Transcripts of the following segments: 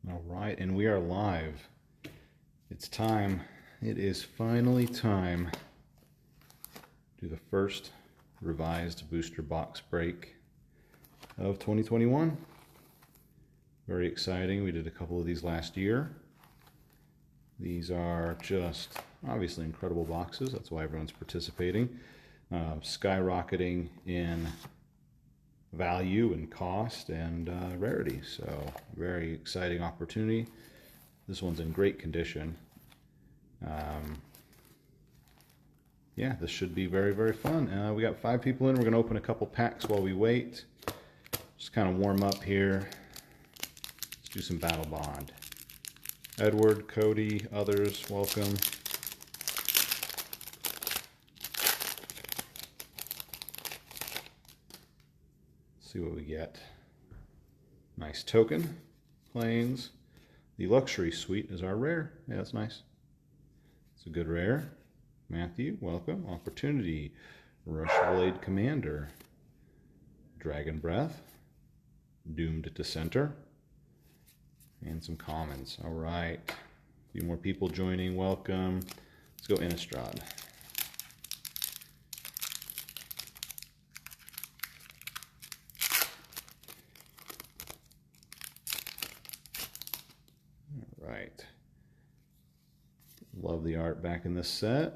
All right, and we are live. It's time. It is finally time to do the first revised booster box break of 2021. Very exciting. We did a couple of these last year. These are just obviously incredible boxes. That's why everyone's participating. Skyrocketing in value and cost and rarity. So very exciting opportunity. This one's in great condition. Yeah, this should be very, very fun. We got 5 people in. We're going to open a couple packs while we wait. Just kind of warm up here. Let's do some Battle Bond. Edward, Cody, others, welcome. See what we get. Nice token. Plains. The Luxury Suite is our rare. Yeah, that's nice. It's a good rare. Matthew, welcome. Opportunity. Rushblade Commander. Dragon Breath. Doomed Dissenter. And some commons. All right. A few more people joining. Welcome. Let's go Innistrad. Right. Love the art back in this set.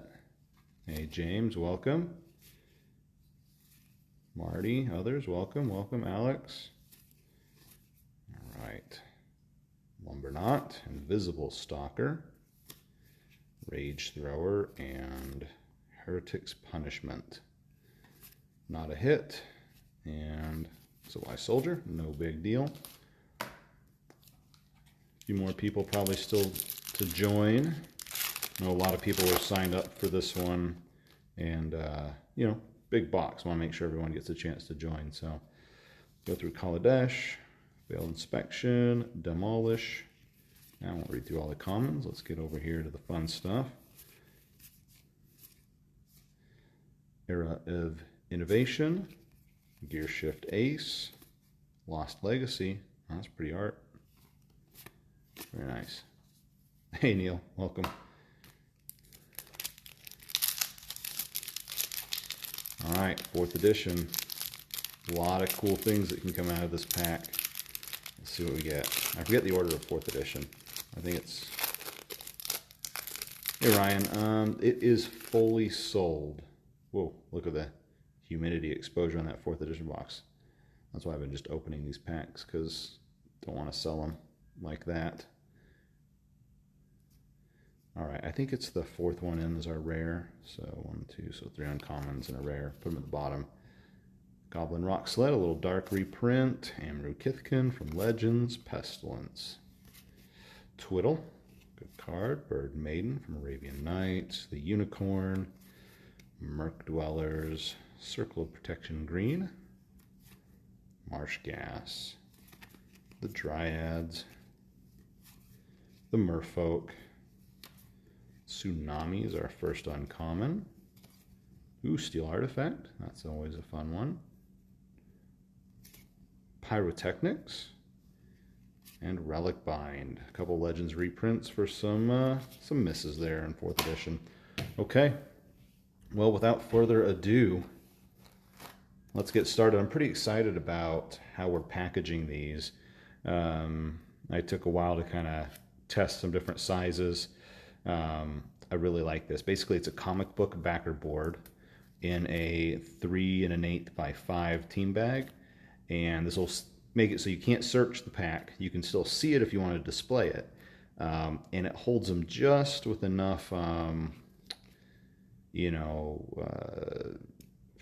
Hey, James, welcome. Marty, others, welcome. Welcome, Alex. All right. Lumberknot, Invisible Stalker, Rage Thrower, and Heretic's Punishment. Not a hit. And Wise Soldier, no big deal. A few more people probably still to join. I know a lot of people were signed up for this one, and you know, big box. Want to make sure everyone gets a chance to join. So go through Kaladesh, Failed Inspection, Demolish. I won't read through all the commons. Let's get over here to the fun stuff. Era of Innovation, Gearshift Ace, Lost Legacy. Oh, that's pretty art. Very nice. Hey Neil, welcome. All right, 4th edition. A lot of cool things that can come out of this pack. Let's see what we get. I forget the order of 4th edition. I think it's... Hey Ryan, it is fully sold. Whoa, look at the humidity exposure on that 4th edition box. That's why I've been just opening these packs, because I don't want to sell them like that. All right, I think it's the 4th one in is our rare. So 1, 2, so 3 uncommons and a rare. Put them at the bottom. Goblin Rock Sled, a little dark reprint. Amru Kithkin from Legends. Pestilence. Twiddle, good card. Bird Maiden from Arabian Nights. The Unicorn. Murk Dwellers. Circle of Protection Green. Marsh Gas. The Dryads. The Merfolk. Tsunami is our first uncommon. Ooh, Steel Artifact. That's always a fun one. Pyrotechnics. And Relic Bind. A couple Legends reprints for some misses there in 4th edition. Okay. Well, without further ado, let's get started. I'm pretty excited about how we're packaging these. I took a while to kind of test some different sizes. I really like this. Basically, it's a comic book backer board in a 3 1/8 by 5 team bag, and this will make it so you can't search the pack. You can still see it if you want to display it, and it holds them just with enough, you know,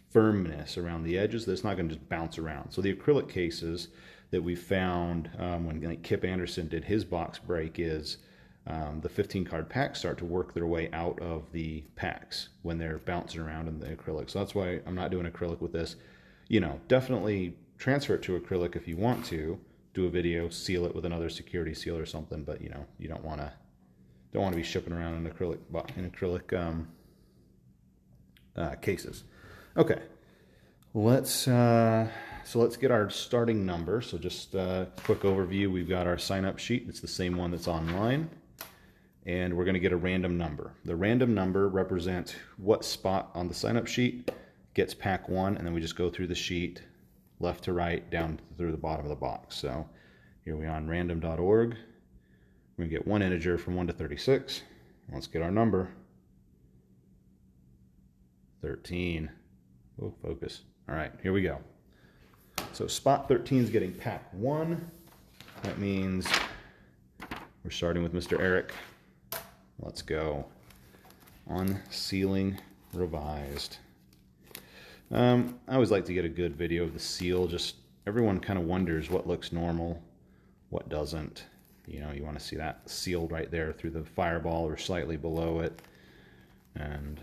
firmness around the edges that it's not going to just bounce around. So the acrylic cases that we found when like Kip Anderson did his box break is the 15 card packs start to work their way out of the packs when they're bouncing around in the acrylic. So that's why I'm not doing acrylic with this. You know, definitely transfer it to acrylic if you want to. Do a video, seal it with another security seal or something. But you know, you don't want to be shipping around in acrylic cases. Okay, let's so let's get our starting number. So just a quick overview. We've got our sign-up sheet. It's the same one that's online. And we're going to get a random number. The random number represents what spot on the sign-up sheet gets pack 1, and then we just go through the sheet, left to right, down through the bottom of the box. So here we are on random.org. We're going to get one integer from 1 to 36. Let's get our number. 13. Oh, focus. All right, here we go. So spot 13 is getting pack 1. That means we're starting with Mr. Eric. Let's go. Unsealing revised. I always like to get a good video of the seal. Just everyone kind of wonders what looks normal, what doesn't. You know, you want to see that sealed right there through the fireball or slightly below it. And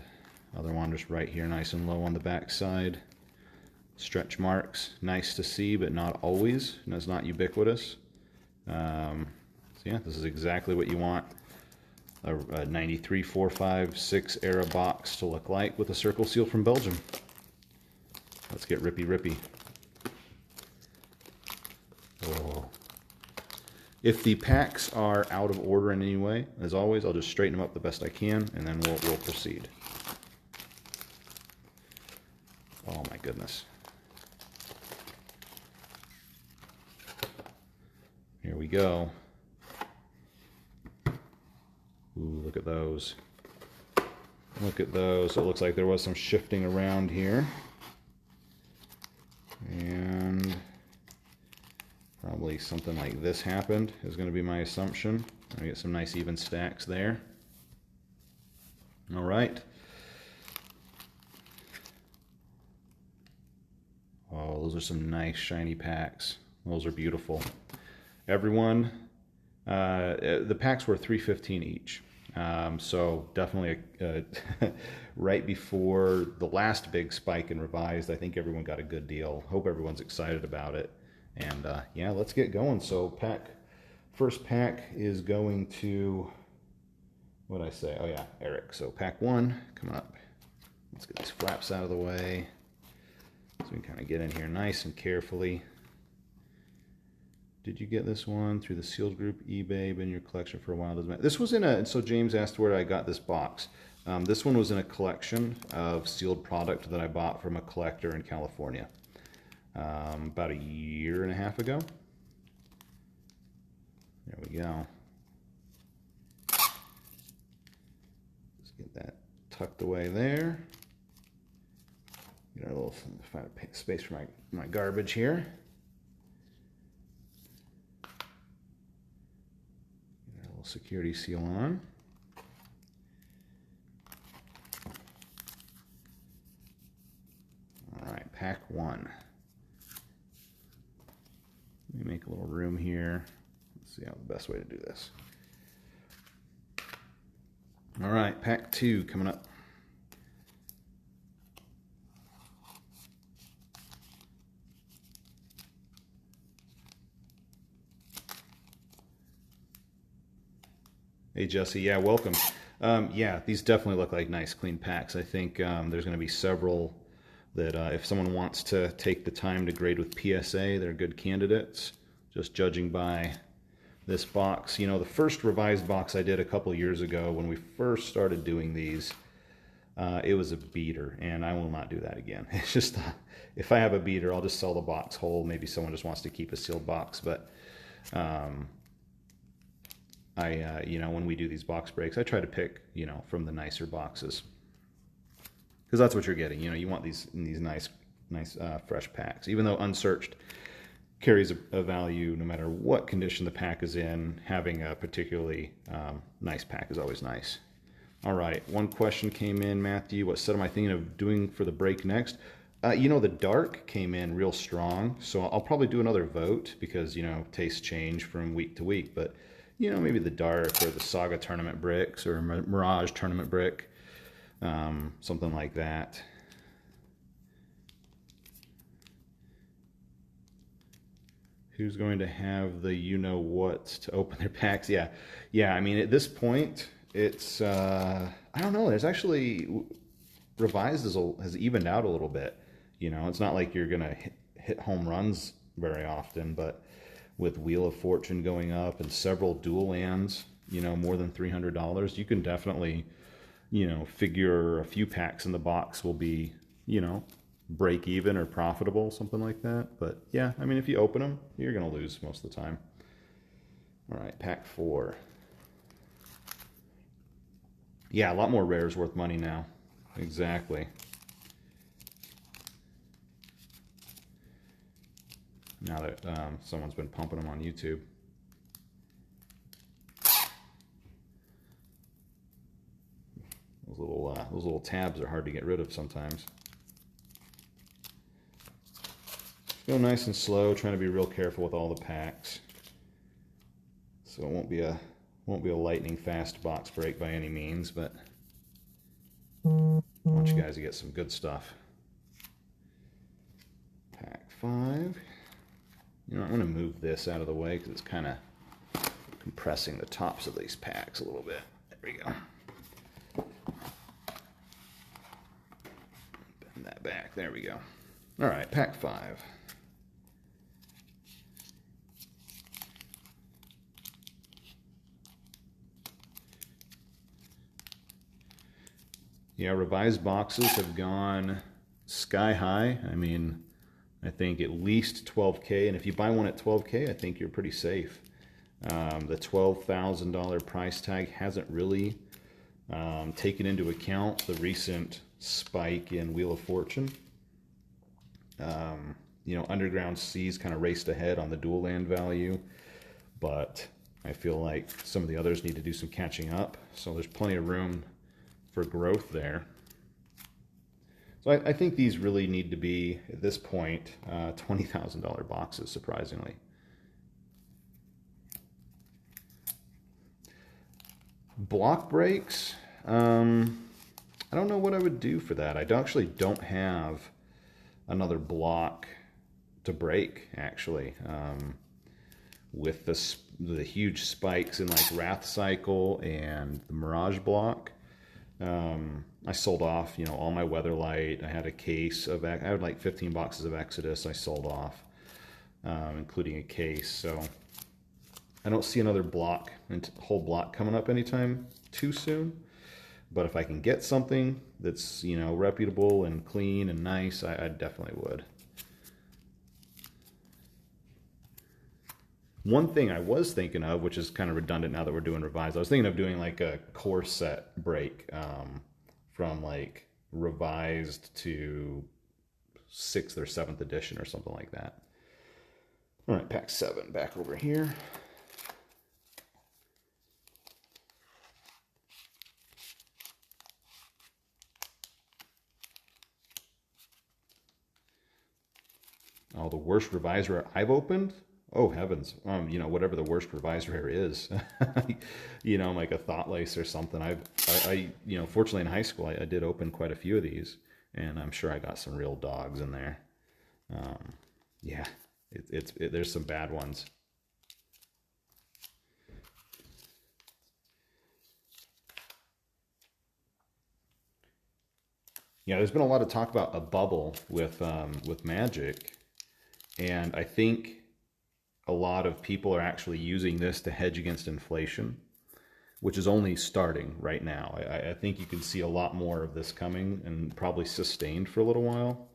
other one just right here, nice and low on the back side. Stretch marks, nice to see, but not always. And it's not ubiquitous. So yeah, this is exactly what you want a 93, 4, 5, 6 era box to look like with a circle seal from Belgium. Let's get rippy. Oh. If the packs are out of order in any way, as always, I'll just straighten them up the best I can, and then we'll proceed. Oh my goodness. Here we go. Ooh, look at those. Look at those. It looks like there was some shifting around here. And probably something like this happened is going to be my assumption. I get some nice even stacks there. All right. Oh, those are some nice shiny packs. Those are beautiful. Everyone, the packs were $3.15 each. So definitely right before the last big spike in revised, I think everyone got a good deal. Hope everyone's excited about it. And yeah, let's get going. So first pack is going to, what did I say? Oh yeah, Eric. So pack 1 coming up. Let's get these flaps out of the way so we can kind of get in here nice and carefully. Did you get this one through the sealed group, eBay, been in your collection for a while? Doesn't matter. This was so James asked where I got this box. This one was in a collection of sealed product that I bought from a collector in California about a year and a half ago. There we go. Just get that tucked away there. Get our little, find a space for my garbage here. Security seal on. All right, pack 1. Let me make a little room here. Let's see how the best way to do this. All right, pack 2 coming up. Hey Jesse, yeah, welcome. Yeah, these definitely look like nice clean packs. I think there's going to be several that if someone wants to take the time to grade with PSA, they're good candidates. Just judging by this box. You know, the first revised box I did a couple years ago when we first started doing these, it was a beater, and I will not do that again. It's just, if I have a beater, I'll just sell the box whole. Maybe someone just wants to keep a sealed box, but you know, when we do these box breaks, I try to pick, you know, from the nicer boxes, because that's what you're getting. You know, you want these nice fresh packs. Even though unsearched carries a value, no matter what condition the pack is in, having a particularly nice pack is always nice. All right, one question came in, Matthew. What set am I thinking of doing for the break next? You know, the dark came in real strong, so I'll probably do another vote because, you know, tastes change from week to week, but you know, maybe the dark or the Saga tournament bricks or Mirage tournament brick, something like that. Who's going to have the you-know-whats to open their packs? Yeah. I mean, at this point, it's, I don't know, there's actually, revised has evened out a little bit. You know, it's not like you're going to hit home runs very often, but with Wheel of Fortune going up and several dual lands, you know, more than $300, you can definitely, you know, figure a few packs in the box will be, you know, break even or profitable, something like that. But yeah, I mean, if you open them, you're going to lose most of the time. All right, pack 4. Yeah, a lot more rares worth money now. Exactly. Now that someone's been pumping them on YouTube. Those little tabs are hard to get rid of sometimes. Go nice and slow, trying to be real careful with all the packs. So it won't be a lightning fast box break by any means, but I want you guys to get some good stuff. Pack 5. You know, I'm going to move this out of the way because it's kind of compressing the tops of these packs a little bit. There we go. Bend that back. There we go. All right, pack 5. Yeah, revised boxes have gone sky high. I mean, I think at least 12K, and if you buy one at 12K, I think you're pretty safe. The $12,000 price tag hasn't really taken into account the recent spike in Wheel of Fortune. You know, Underground Seas kind of raced ahead on the dual land value, but I feel like some of the others need to do some catching up. So there's plenty of room for growth there. So I think these really need to be, at this point, $20,000 boxes, surprisingly. Block breaks, I don't know what I would do for that. I actually don't have another block to break, actually. With the huge spikes in like Wrath Cycle and the Mirage block, I sold off, you know, all my Weatherlight. I had a case of, I had like 15 boxes of Exodus I sold off, including a case. So I don't see another block, whole block coming up anytime too soon. But if I can get something that's, you know, reputable and clean and nice, I definitely would. One thing I was thinking of, which is kind of redundant now that we're doing revised, I was thinking of doing like a core set break from like revised to 6th or 7th edition or something like that. All right, pack 7 back over here. Oh, the worst revised rare I've opened? Oh, heavens. You know, whatever the worst revised rare is. You know, like a Thought Lace or something. You know, fortunately in high school, I did open quite a few of these, and I'm sure I got some real dogs in there. Yeah, there's some bad ones. Yeah, there's been a lot of talk about a bubble with Magic, and I think a lot of people are actually using this to hedge against inflation, which is only starting right now. I think you can see a lot more of this coming and probably sustained for a little while.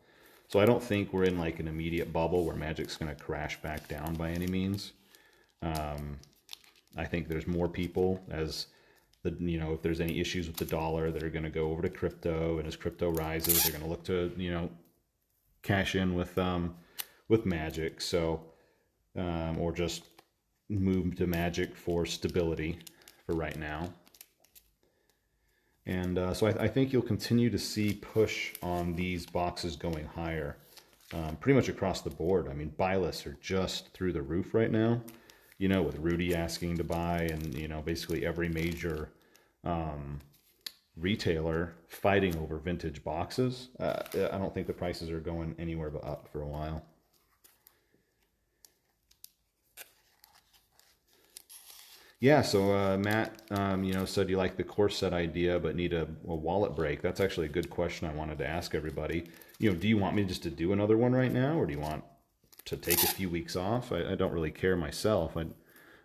So I don't think we're in like an immediate bubble where Magic's going to crash back down by any means. I think there's more people as you know, if there's any issues with the dollar, that are going to go over to crypto, and as crypto rises, they're going to look to, you know, cash in with Magic. So or just move to Magic for stability for right now. And so I think you'll continue to see push on these boxes going higher, pretty much across the board. I mean, buy lists are just through the roof right now, you know, with Rudy asking to buy, and, you know, basically every major retailer fighting over vintage boxes. I don't think the prices are going anywhere but up for a while. Yeah, so Matt, you know, said you like the core set idea, but need a wallet break. That's actually a good question I wanted to ask everybody. You know, do you want me just to do another one right now, or do you want to take a few weeks off. I don't really care myself. I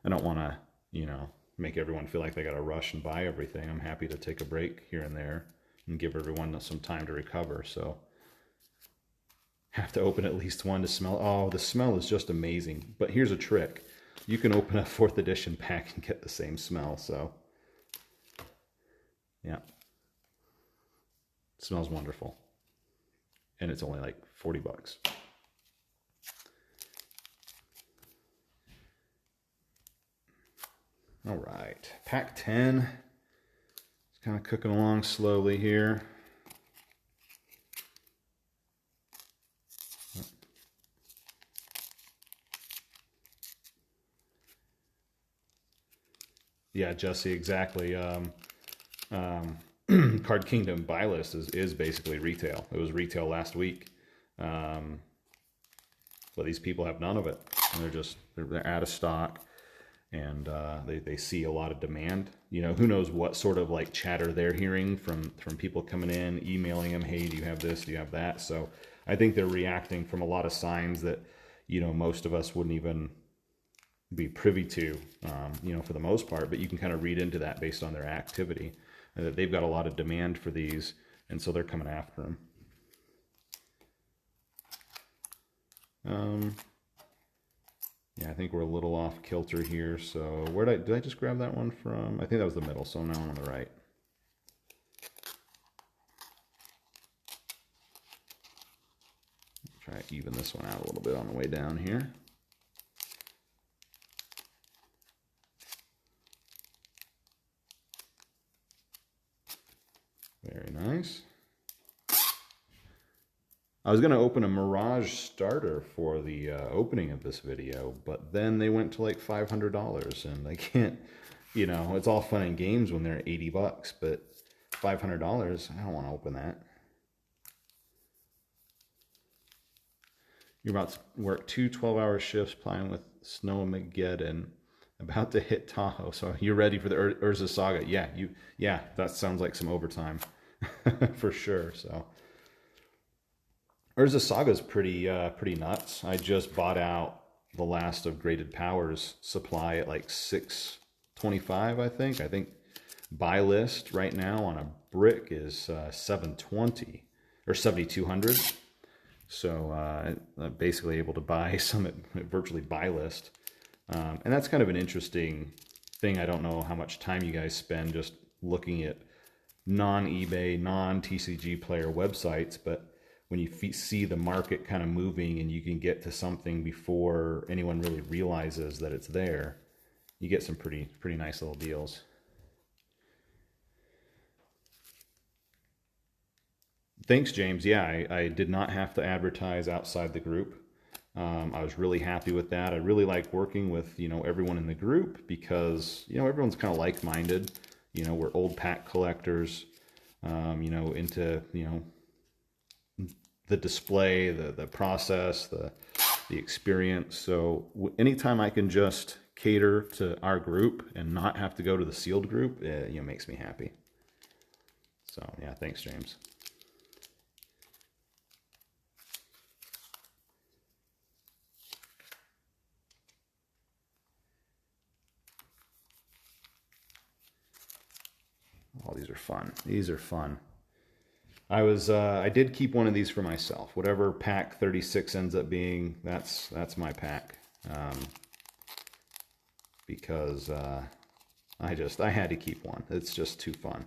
don't want to, you know, make everyone feel like they got to rush and buy everything. I'm happy to take a break here and there and give everyone some time to recover. So have to open at least one to smell. Oh, the smell is just amazing. But here's a trick. You can open a 4th edition pack and get the same smell. So yeah, it smells wonderful. And it's only like 40 bucks. All right, pack 10. It's kind of cooking along slowly here. Yeah, Jesse, exactly. Card Kingdom buy list is basically retail. It was retail last week. But these people have none of it. And they're out of stock. And they see a lot of demand. You know, who knows what sort of like chatter they're hearing from people coming in, emailing them, hey, do you have this, do you have that? So I think they're reacting from a lot of signs that, you know, most of us wouldn't even be privy to, you know, for the most part, but you can kind of read into that based on their activity, and that they've got a lot of demand for these, and so they're coming after them. Yeah, I think we're a little off kilter here, so did I just grab that one from? I think that was the middle, so now I'm on the right. Try to even this one out a little bit on the way down here. Very nice. I was going to open a Mirage starter for the opening of this video, but then they went to like $500, and I can't, you know, it's all fun and games when they're 80 bucks, but $500, I don't want to open that. You're about to work 2 12-hour shifts playing with Snowmageddon, about to hit Tahoe, so you're ready for the Urza Saga. Yeah, that sounds like some overtime for sure. So Urza Saga is pretty nuts. I just bought out the last of Graded Powers supply at like $625, I think. I think buy list right now on a brick is $720 or $7,200. So I'm basically able to buy some at virtually buy list. And that's kind of an interesting thing. I don't know how much time you guys spend just looking at non-eBay, non-TCG player websites, but when you see the market kind of moving and you can get to something before anyone really realizes that it's there, you get some pretty nice little deals. Thanks, James. Yeah, I did not have to advertise outside the group. I was really happy with that. I really like working with, you know, everyone in the group because, you know, everyone's kind of like-minded. You know, we're old pack collectors, you know, into, you know, the display, the process, the experience. So anytime I can just cater to our group and not have to go to the sealed group, you know, makes me happy. So yeah, thanks, James. Oh, these are fun. These are fun. I did keep one of these for myself. Whatever pack 36 ends up being, that's my pack. Because I had to keep one. It's just too fun.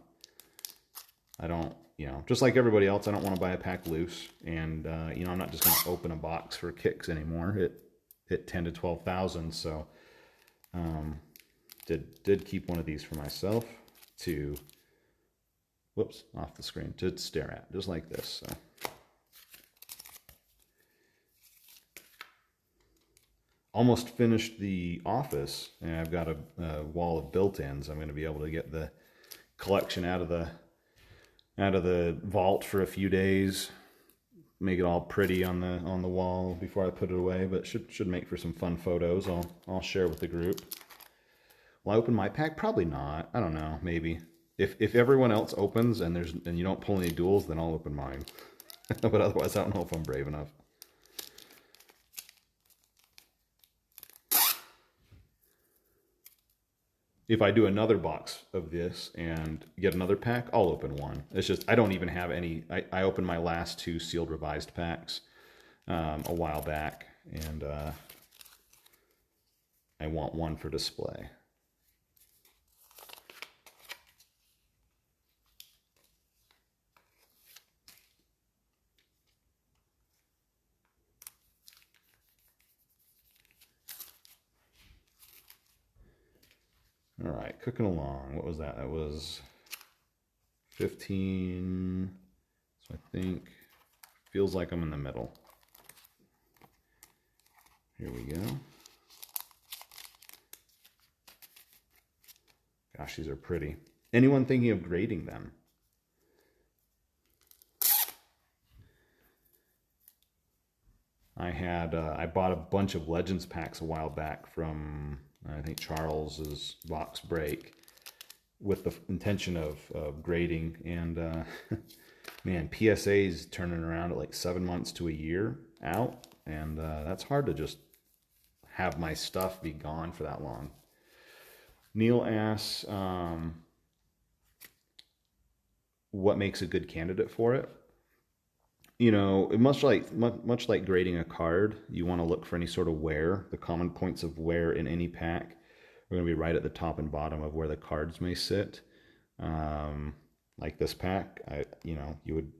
I don't, you know, just like everybody else, I don't want to buy a pack loose. And, you know, I'm not just going to open a box for kicks anymore. It hit 10 to 12,000. So, did keep one of these for myself to, whoops, off the screen, to stare at, just like this. So. Almost finished the office, and I've got a wall of built-ins. I'm going to be able to get the collection out of the vault for a few days, make it all pretty on the wall before I put it away. But should make for some fun photos. I'll share with the group. Will I open my pack? Probably not. I don't know. Maybe. If everyone else opens and you don't pull any duels, then I'll open mine. But otherwise, I don't know if I'm brave enough. if I do another box of this and get another pack, I'll open one. It's just, I don't even have any. I opened my last 2 sealed revised packs a while back, and I want one for display. All right, cooking along. What was that? That was 15. So I think, feels like I'm in the middle. Here we go. Gosh, these are pretty. Anyone thinking of grading them? I bought a bunch of Legends packs a while back from, I think, Charles's box break with the intention of grading, and man, PSA's turning around at like 7 months to a year out, and that's hard to just have my stuff be gone for that long. Neil asks, what makes a good candidate for it? You know, much like grading a card, you want to look for any sort of wear. The common points of wear in any pack are going to be right at the top and bottom of where the cards may sit. Like this pack, you would,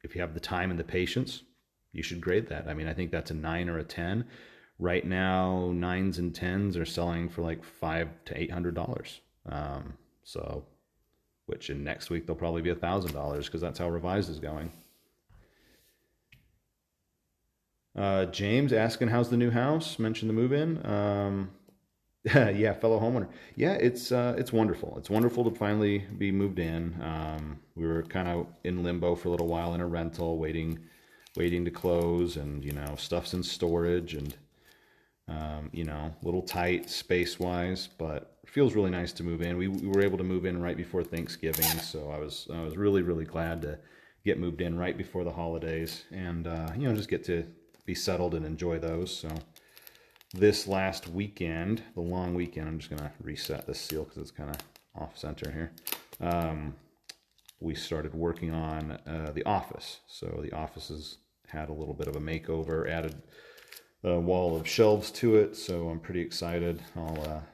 if you have the time and the patience, you should grade that. I mean, I think that's a 9 or a 10. Right now, 9s and 10s are selling for like $500 to $800. So, which in next week they'll probably be $1,000 because that's how revised is going. James asking, how's the new house? Mentioned the move-in. Yeah, fellow homeowner. Yeah, it's wonderful. It's wonderful to finally be moved in. We were kind of in limbo for a little while in a rental, waiting to close, and stuff's in storage, and a little tight space-wise, but it feels really nice to move in. We were able to move in right before Thanksgiving, so I was really, really glad to get moved in right before the holidays, and just get to be settled and enjoy those. So this last weekend, the long weekend, I'm just gonna reset this seal because it's kind of off center here. We started working on the office. So the office has had a little bit of a makeover, added a wall of shelves to it, so I'm pretty excited. I'll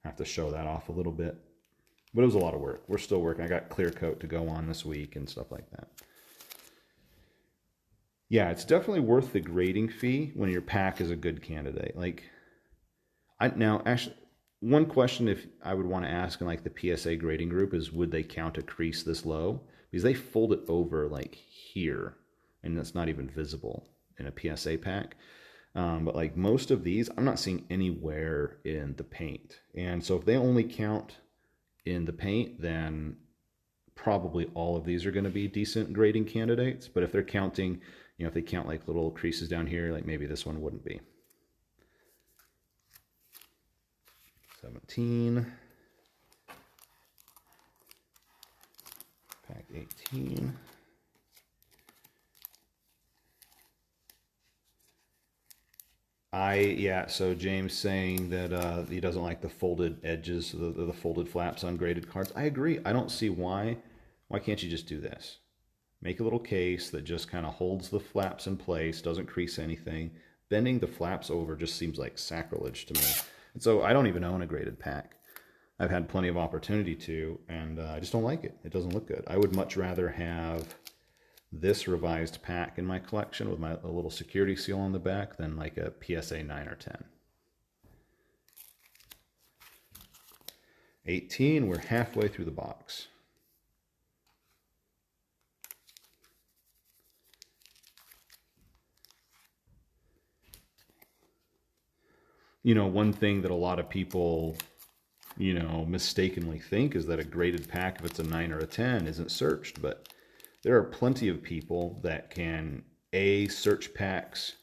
have to show that off a little bit, but it was a lot of work. We're still working. I got clear coat to go on this week and stuff like that. Yeah, it's definitely worth the grading fee when your pack is a good candidate. Actually, one question if I would want to ask in like the PSA grading group is, would they count a crease this low? Because they fold it over like here, and that's not even visible in a PSA pack. But like most of these, I'm not seeing any wear in the paint. And so if they only count in the paint, then probably all of these are going to be decent grading candidates. But if they're counting, if they count like little creases down here, like maybe this one wouldn't be. 17. Pack 18. So James saying that he doesn't like the folded edges, the folded flaps on graded cards. I agree. I don't see why. Why can't you just do this? Make a little case that just kind of holds the flaps in place, doesn't crease anything. Bending the flaps over just seems like sacrilege to me. And so I don't even own a graded pack. I've had plenty of opportunity to, and I just don't like it. It doesn't look good. I would much rather have this revised pack in my collection with a little security seal on the back than like a PSA 9 or 10. 18, we're halfway through the box. One thing that a lot of people, mistakenly think is that a graded pack, if it's a 9 or a 10, isn't searched. But there are plenty of people that can, A, search packs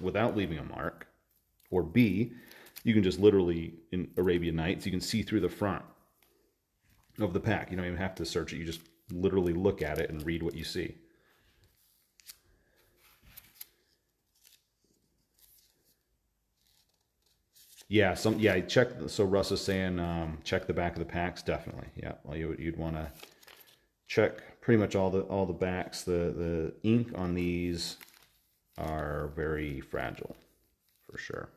without leaving a mark, or B, you can just literally, in Arabian Nights, you can see through the front of the pack. You don't even have to search it. You just literally look at it and read what you see. Yeah, yeah, check. So Russ is saying check the back of the packs. Definitely, yeah. Well, you'd want to check pretty much all the backs. The ink on these are very fragile, for sure.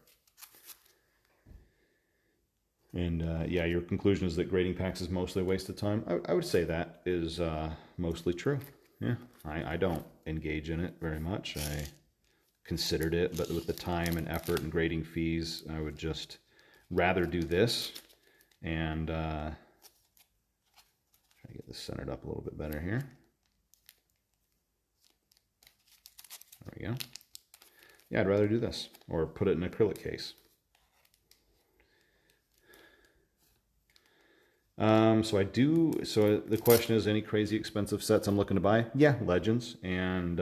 And yeah, your conclusion is that grading packs is mostly a waste of time. I would say that is mostly true. Yeah, I don't engage in it very much. I considered it, but with the time and effort and grading fees, I would just rather do this and try to get this centered up a little bit better here. There we go. Yeah, I'd rather do this or put it in an acrylic case. So the question is, any crazy expensive sets I'm looking to buy? Yeah, Legends and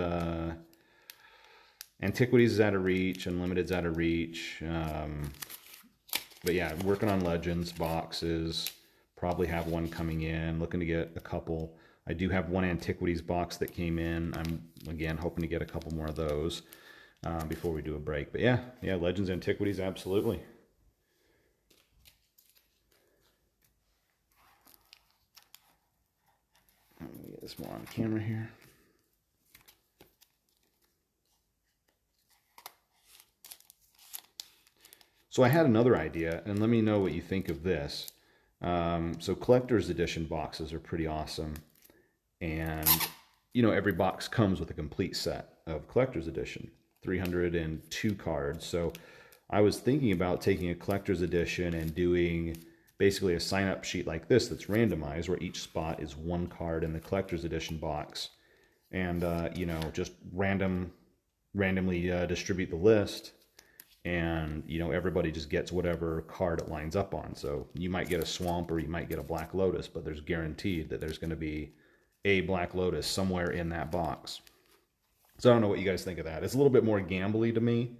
Antiquities is out of reach, Unlimited's out of reach. But yeah, working on Legends boxes, probably have one coming in, looking to get a couple. I do have one Antiquities box that came in. I'm, again, hoping to get a couple more of those before we do a break. But yeah, Legends, Antiquities, absolutely. Let me get this more on camera here. So I had another idea, and let me know what you think of this. So collector's edition boxes are pretty awesome. And, you know, every box comes with a complete set of collector's edition, 302 cards. So I was thinking about taking a collector's edition and doing basically a sign-up sheet like this that's randomized, where each spot is one card in the collector's edition box. And, you know, just randomly distribute the list. And, you know, everybody just gets whatever card it lines up on. So you might get a Swamp or you might get a Black Lotus, but there's guaranteed that there's going to be a Black Lotus somewhere in that box. So I don't know what you guys think of that. It's a little bit more gambly to me,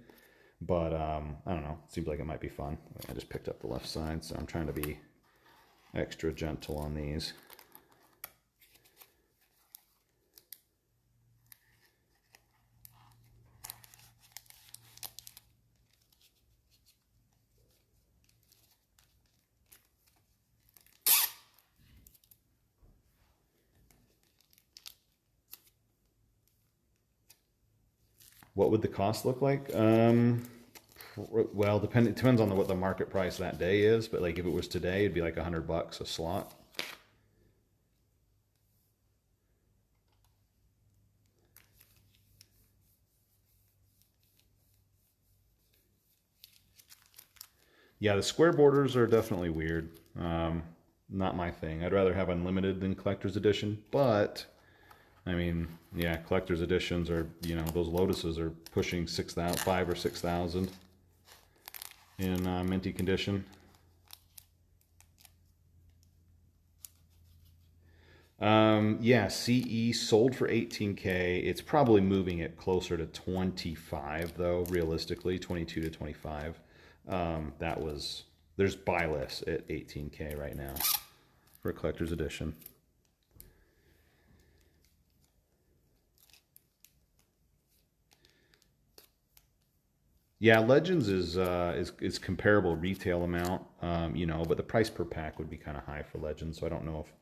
but I don't know. It seems like it might be fun. I just picked up the left side, so I'm trying to be extra gentle on these. What would the cost look like? Well, it depends on what the market price that day is. But like if it was today, it'd be like $100 a slot. Yeah, the square borders are definitely weird. Not my thing. I'd rather have Unlimited than Collector's Edition, but I mean, yeah, collector's editions are, you know, those Lotuses are pushing 6,000, 5,000 or 6,000 in minty condition. Yeah, CE sold for 18K. It's probably moving it closer to 25 though, realistically, 22 to 25. There's buy lists at 18K right now for a collector's edition. Yeah, Legends is comparable retail amount, you know, but the price per pack would be kind of high for Legends. So I don't know if,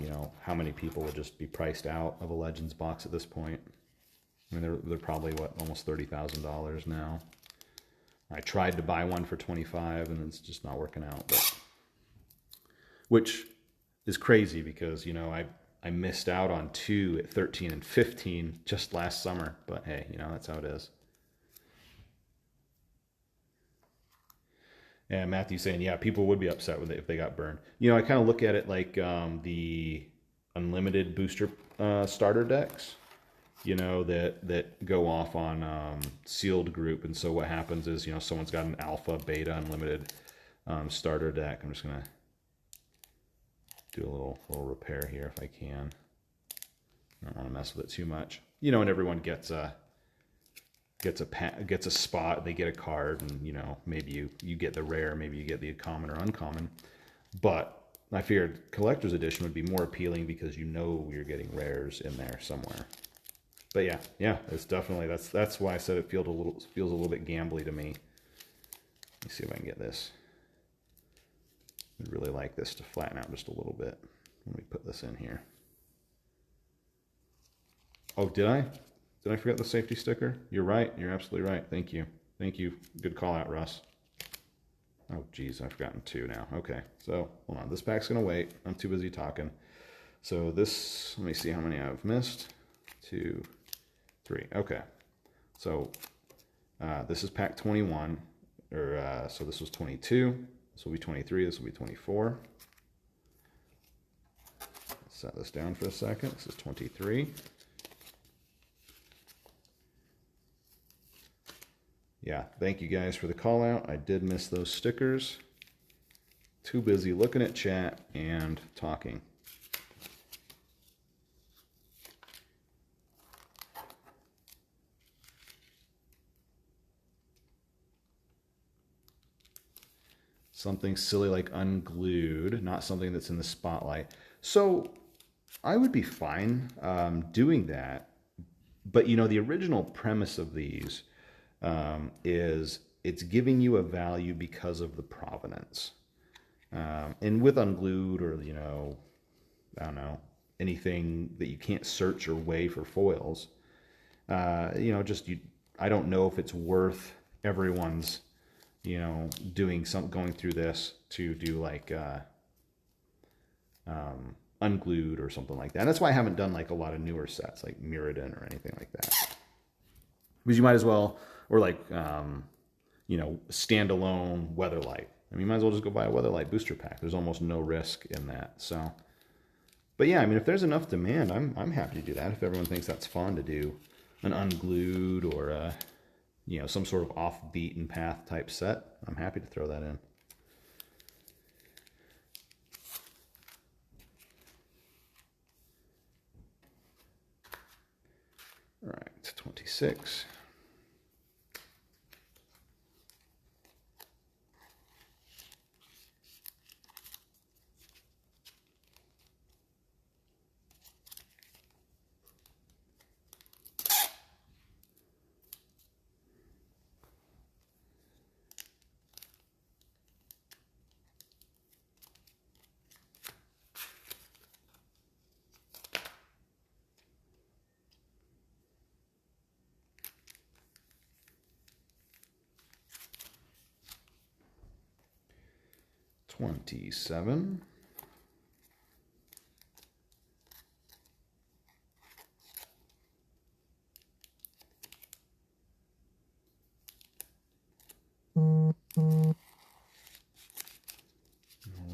you know, how many people would just be priced out of a Legends box at this point. I mean, they're probably what, almost $30,000 now. I tried to buy one for 25, and it's just not working out. But, which is crazy because, you know, I missed out on two at 13 and 15 just last summer. But hey, you know, that's how it is. And Matthew's saying, yeah, people would be upset with it if they got burned. You know, I kind of look at it like the unlimited booster starter decks, you know, that go off on sealed group. And so what happens is, you know, someone's got an alpha, beta, unlimited starter deck. I'm just going to do a little repair here if I can. I don't want to mess with it too much. You know, and everyone gets a spot, they get a card, and you know, maybe you get the rare, maybe you get the common or uncommon. But I figured collector's edition would be more appealing because you know you're getting rares in there somewhere. But yeah, it's definitely that's why I said it feels a little bit gambly to me. Let me see if I can get this. I'd really like this to flatten out just a little bit. Let me put this in here. Oh, did I? Did I forget the safety sticker? You're right. You're absolutely right. Thank you. Thank you. Good call out, Russ. Oh, geez. I've forgotten 2 now. Okay. So, hold on. This pack's going to wait. I'm too busy talking. So this, let me see how many I've missed. 2, 3. Okay. So, this is pack 21. So this was 22. This will be 23. This will be 24. Set this down for a second. This is 23. Yeah, thank you guys for the call out. I did miss those stickers. Too busy looking at chat and talking. Something silly like unglued, not something that's in the spotlight. So I would be fine doing that. But you know, the original premise of these is it's giving you a value because of the provenance. And with unglued, or, you know, I don't know, anything that you can't search or weigh for foils, you know, I don't know if it's worth everyone's, you know, going through this to do like unglued or something like that. And that's why I haven't done like a lot of newer sets like Mirrodin or anything like that. Because you might as well, or like, you know, standalone Weatherlight. I mean, you might as well just go buy a Weatherlight booster pack. There's almost no risk in that. So, but yeah, I mean, if there's enough demand, I'm happy to do that. If everyone thinks that's fun to do an unglued or you know, some sort of off beaten path type set, I'm happy to throw that in. All right, 26. $27. All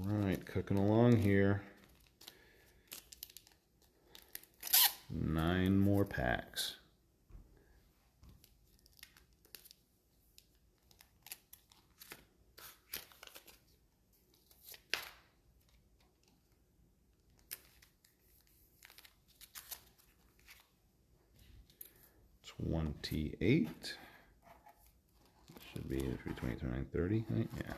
right, cooking along here. 9 more packs. $28. Should be 320, 29, 30, right? Yeah.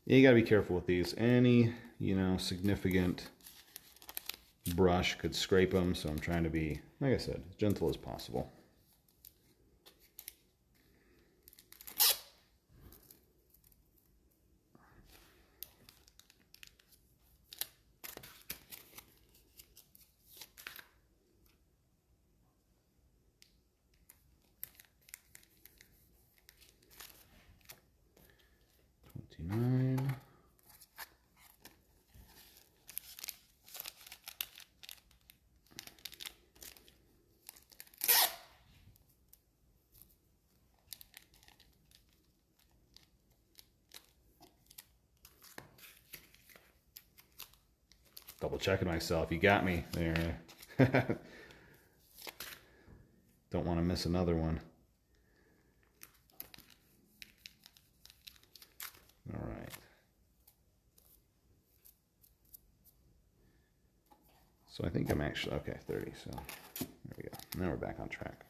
You gotta be careful with these. Any, you know, significant brush could scrape them, so I'm trying to be, like I said, as gentle as possible. Double checking myself. You got me there. Don't want to miss another one. All right. So I think I'm actually, okay, 30. So there we go. Now we're back on track.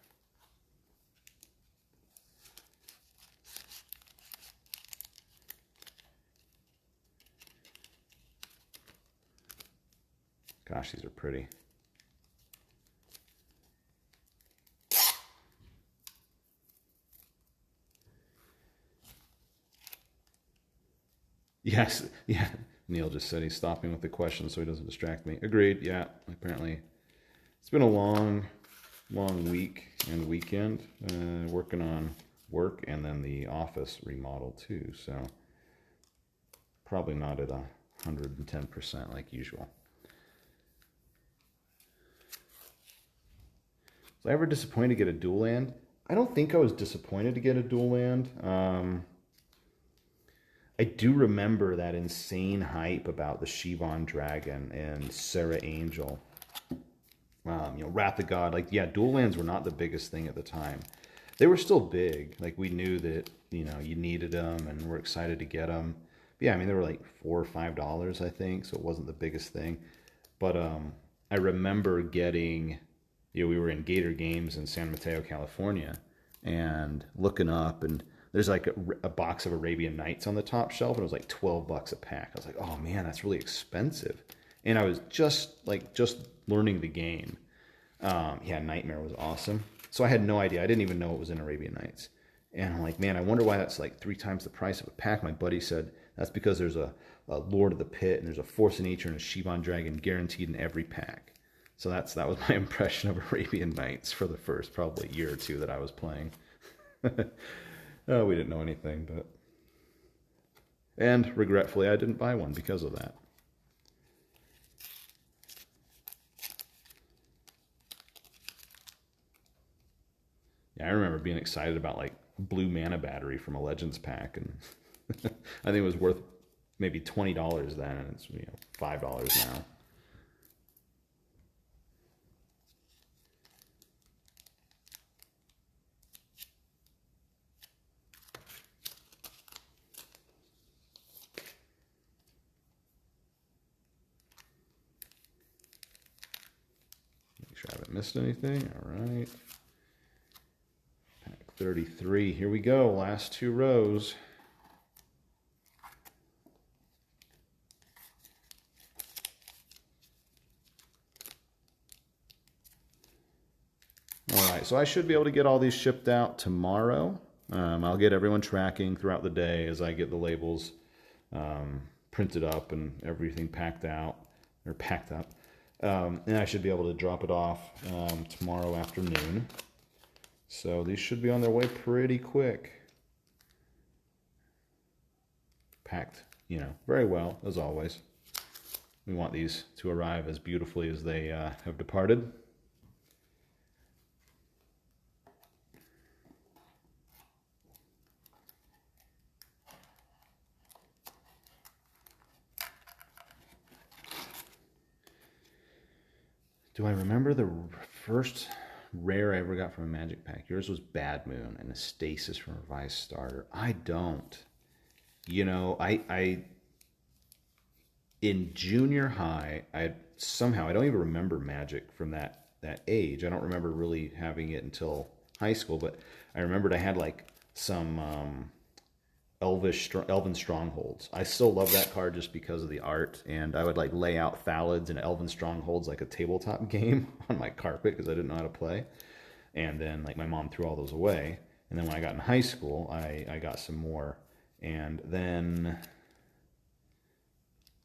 Gosh, these are pretty. Yes, yeah. Neil just said he's stopping with the question so he doesn't distract me. Agreed, yeah. Apparently, it's been a long week and weekend working on work and then the office remodel too. So probably not at 110% like usual. Was I ever disappointed to get a dual land? I don't think I was disappointed to get a dual land. I do remember that insane hype about the Shivan Dragon and Sarah Angel. Wrath of God. Like, yeah, dual lands were not the biggest thing at the time. They were still big. Like, we knew that, you needed them and we're excited to get them. But yeah, I mean, they were like $4 or $5, I think, so it wasn't the biggest thing. But I remember getting, we were in Gator Games in San Mateo, California, and looking up, and there's like a box of Arabian Nights on the top shelf, and it was like $12 a pack. I was like, oh man, that's really expensive. And I was just learning the game. Yeah, Nightmare was awesome. So I had no idea. I didn't even know it was in Arabian Nights. And I'm like, man, I wonder why that's like 3 times the price of a pack. My buddy said that's because there's a Lord of the Pit, and there's a Force of Nature and a Shivan Dragon guaranteed in every pack. So that was my impression of Arabian Nights for the first probably year or two that I was playing. Oh, we didn't know anything, but... And regretfully, I didn't buy one because of that. Yeah, I remember being excited about like blue mana battery from a Legends pack, and I think it was worth maybe $20 then, and it's $5 now. Make sure I haven't missed anything. All right. 33. Here we go. Last 2 rows. All right, so I should be able to get all these shipped out tomorrow. I'll get everyone tracking throughout the day as I get the labels printed up and everything packed up. And I should be able to drop it off tomorrow afternoon. So these should be on their way pretty quick. Packed, very well, as always. We want these to arrive as beautifully as they have departed. Do I remember the first rare I ever got from a Magic pack? Yours was Bad Moon and a Stasis from Revised Starter. I don't. I in junior high, I don't even remember Magic from that age. I don't remember really having it until high school, but I remembered I had like some Elven Strongholds. I still love that card just because of the art, and I would like lay out Thalids and Elven Strongholds like a tabletop game on my carpet because I didn't know how to play. And then like my mom threw all those away. And then when I got in high school, I got some more. And then,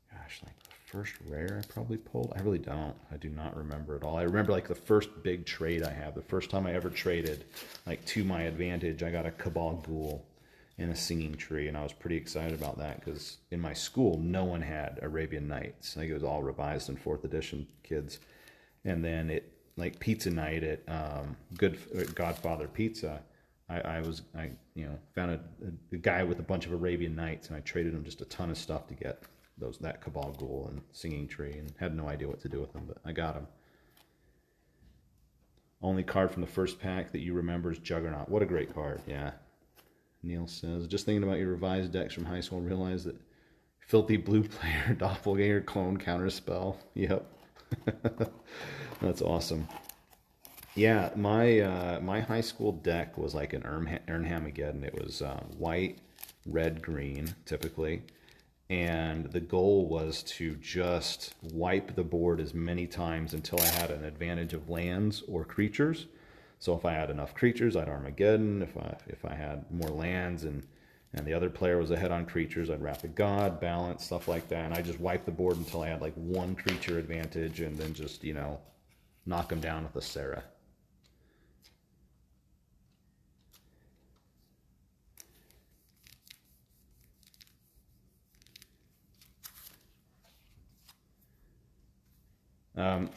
gosh, like the first rare I probably pulled, I really don't. I do not remember at all. I remember like the first big trade I had, the first time I ever traded, like to my advantage, I got a Cabal Ghoul and a Singing Tree, and I was pretty excited about that because in my school no one had Arabian Nights. I think it was all revised in 4th edition kids. And then it like pizza night at Godfather Pizza, I found a guy with a bunch of Arabian Nights, and I traded him just a ton of stuff to get that Cabal Ghoul and Singing Tree, and had no idea what to do with them, but I got them. Only card from the first pack that you remember is Juggernaut. What a great card, yeah. Neil says, just thinking about your revised decks from high school and realized that Filthy Blue Player, Doppelganger, Clone, Counterspell. Yep. That's awesome. Yeah, my high school deck was like an Ernhamageddon. It was white, red, green, typically. And the goal was to just wipe the board as many times until I had an advantage of lands or creatures. So if I had enough creatures, I'd Armageddon. If I had more lands and and the other player was ahead on creatures, I'd Rapid God, Balance, stuff like that, and I just wipe the board until I had like one creature advantage, and then just, you know, knock them down with a Sarah.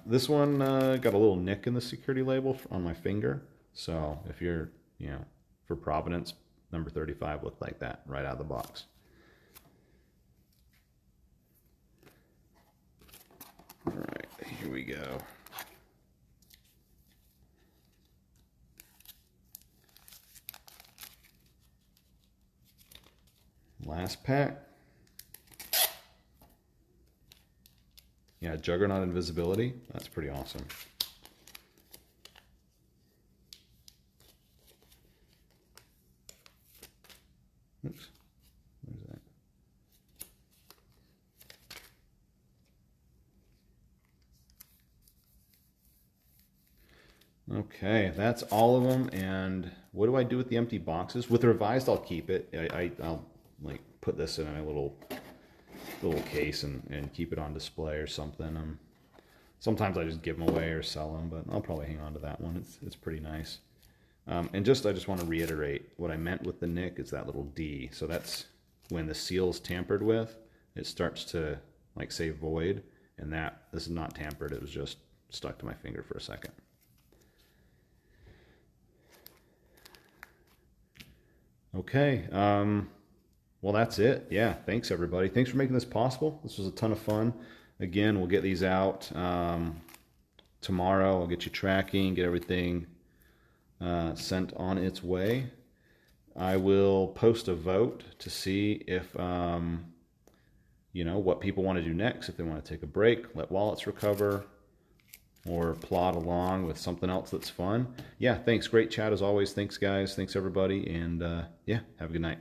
This one got a little nick in the security label on my finger. So if you're, you know, for Providence, number 35 looked like that right out of the box. All right, here we go. Last pack. Yeah, Juggernaut Invisibility. That's pretty awesome. Oops. Where's that? Okay, that's all of them. And what do I do with the empty boxes? With the revised, I'll keep it. I'll like put this in a little case and keep it on display or something. Sometimes I just give them away or sell them, but I'll probably hang on to that one. It's pretty nice. And I just want to reiterate what I meant with the nick is that little D. So that's when the seal's tampered with, it starts to like say void, and this is not tampered. It was just stuck to my finger for a second. Okay. Well, that's it. Yeah, thanks everybody. Thanks for making this possible. This was a ton of fun. Again, we'll get these out tomorrow. I'll get you tracking, get everything sent on its way. I will post a vote to see if, you know, what people want to do next. If they want to take a break, let wallets recover, or plod along with something else that's fun. Yeah, thanks. Great chat as always. Thanks, guys. Thanks, everybody. And yeah, have a good night.